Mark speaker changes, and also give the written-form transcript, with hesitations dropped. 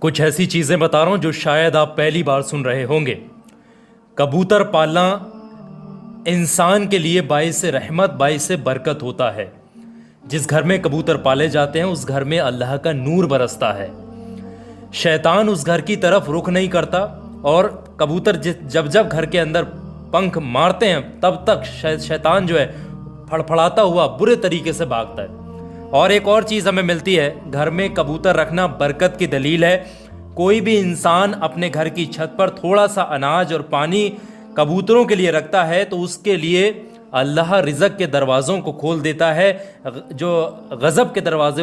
Speaker 1: कुछ ऐसी चीज़ें बता रहा हूँ जो शायद आप पहली बार सुन रहे होंगे। कबूतर पालना इंसान के लिए बाइस रहमत बाइस बरकत होता है। जिस घर में कबूतर पाले जाते हैं उस घर में अल्लाह का नूर बरसता है। शैतान उस घर की तरफ रुख नहीं करता और कबूतर जब जब घर के अंदर पंख मारते हैं तब तक शैतान जो है फड़फड़ाता हुआ बुरे तरीके से भागता है। और एक और चीज़ हमें मिलती है, घर में कबूतर रखना बरकत की दलील है। कोई भी इंसान अपने घर की छत पर थोड़ा सा अनाज और पानी कबूतरों के लिए रखता है तो उसके लिए अल्लाह रिज़्क़ के दरवाज़ों को खोल देता है। जो गज़ब के दरवाजे